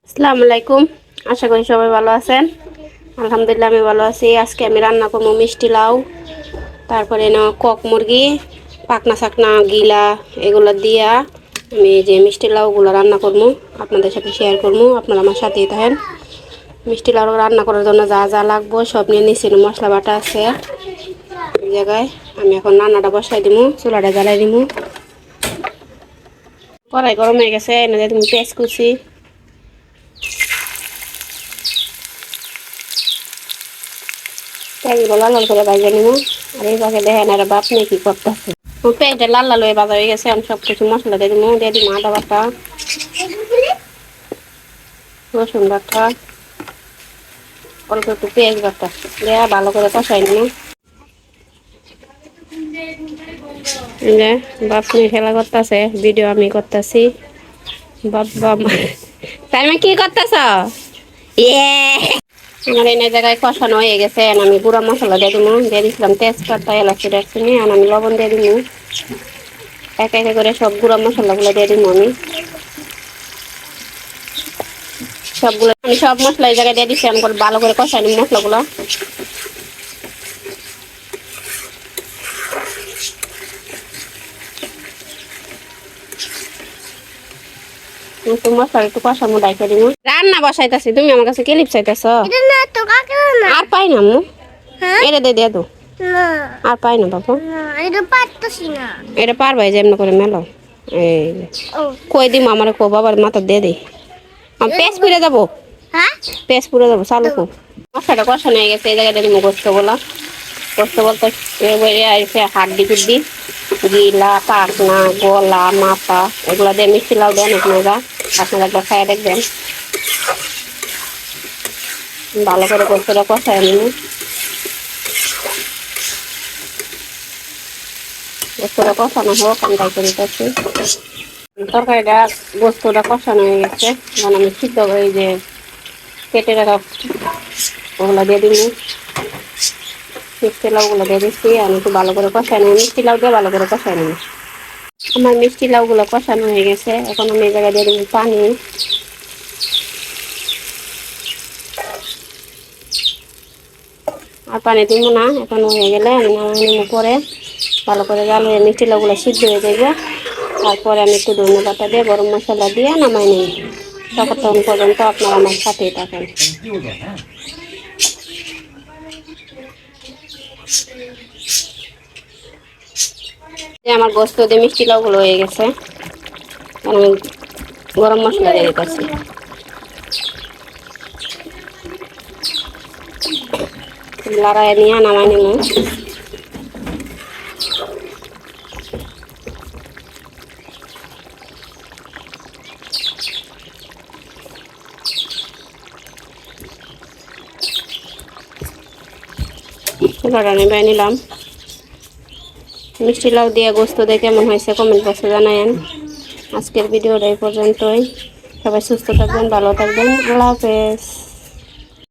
আসসালামু আলাইকুম। আশা করি সবাই ভালো আছেন। আলহামদুলিল্লাহ আমি ভালো আছি। আজকে আমি রান্না করবো মিষ্টি লাউ, তারপরে না কক মুরগি, পাকনা শাকনা গিলা এগুলো দিয়া আমি যে মিষ্টি লাউগুলো রান্না করবো আপনাদের সাথে শেয়ার করবো। আপনারা আমার সাথেই থাকেন। মিষ্টি লাউ রান্না করার জন্য যা যা লাগবো সব নিয়ে নিচ্ছি। মশলা বাটা আছে এই জায়গায়। আমি এখন রান্নাটা বসাই দিব, চুলাটা জ্বালাই দিব। কড়াই গরম হয়ে গেছে, এনে তুমি পেঁয়াজ কুচি, পেঁয়াজগুলো লাল লাল করে ভাজে নিব। আর এই পাশে দেখেন আর বাপ নিয়ে কি করতেছে। পেঁয়াজটা লাল লাল হয়ে ভাজা হয়ে গেছে। আমি সব কিছু মশলা দিয়ে দিব আদা বাটা, রসুন বাটা, অল্প একটু পেঁয়াজ বাটা দিয়ে ভালো করে কষাই নিব। বাপ নিয়ে খেলা করতেছে, ভিডিও আমি করতেছি। বাবা তাই কি করতেছ? আমার এই জায়গায় কষানো হয়ে গেছে। আমি গুঁড়া মশলা দিয়ে দিব, দিয়ে দিচ্ছিলাম তেজপাতা, এলাচি দারচিনি। আর আমি লবণ দিয়ে দিব। একে একে করে সব গুঁড়া মশলাগুলো দিয়ে দিব। আমি সব মশলা এই জায়গায় দিয়ে দিচ্ছি। আমি ভালো করে কষাই নিব মশলাগুলো। মশলা একটু কষানো ডাইকে দিব। রান্না বসাইতেছি, তুমি আমার কাছে ক্লিপ চাইতেছ? আর পাই না আম্মু, এটা দিয়ে দিয়ে দো। আর পাই না বাবা, এটা পারবাই যে এমনি করে মেলো। এই কই দিম আমার কো বাবার মাথা দিয়ে দিই। আমি পেঁয়াজ পুড়ে যাবো, পেঁয়াজ পুড়ে যাবো। চালু খুব মশলাটা কষানো হয়ে গেছে। এই জায়গাটা দিব গোস্তগুলা। গোস্ত বলতে হাড্ডি কুড্ডি, গিলা, পাকনা, গলা, মাথা এগুলো দিয়ে মিষ্টি লাউ দেন। আপনারা একবার খাইয়ে দেখবেন। ভালো করে গোস্তটা কষায় নিন। গোস্তটা কষানো হোক, আমি তাই করে দিতেছি। তরকারিটা গোস্তটা কষানো হয়ে গেছে। এখন আমি সিদ্ধ এই যে কেটে রাখা ওগুলো দিয়ে দিন। মিষ্টি লাউগুলো দিয়ে দিচ্ছি। আমি একটু ভালো করে কষাই নিই। মিষ্টি লাউ দিয়ে ভালো করে কষাই নিই। আমার মিষ্টি লাউগুলো কষানো হয়ে গেছে। এখন আমি এই জায়গায় দিয়ে দিব পানি। আর পানি দিব না, এখন হয়ে গেলে আমি নামিয়ে নেব। পরে ভালো করে জাল হয়ে মিষ্টি লাউগুলো সিদ্ধ হয়ে যাবে। তারপরে আমি একটু ধনে পাতা দিয়ে গরম মশলা দিয়ে নামাই নিই। ততক্ষণ পর্যন্ত আপনারা আমার সাথেই থাকেন। আমার গোস্ত দিয়ে মিষ্টি লাউগুলো হয়ে গেছে। আমি গরম মশলা দিয়ে দিতেছি। লড়াই নিয়ে নামাই নিব। চুলাটা নিবাই নিলাম। মিষ্টি লাউ দিয়ে গোস্ত দিয়ে কেমন হয়েছে কমেন্ট বক্সে জানায়েন। আজকের ভিডিওটা এই পর্যন্তই। সবাই সুস্থ থাকবেন, ভালো থাকবেন। আল্লাহ হাফেজ।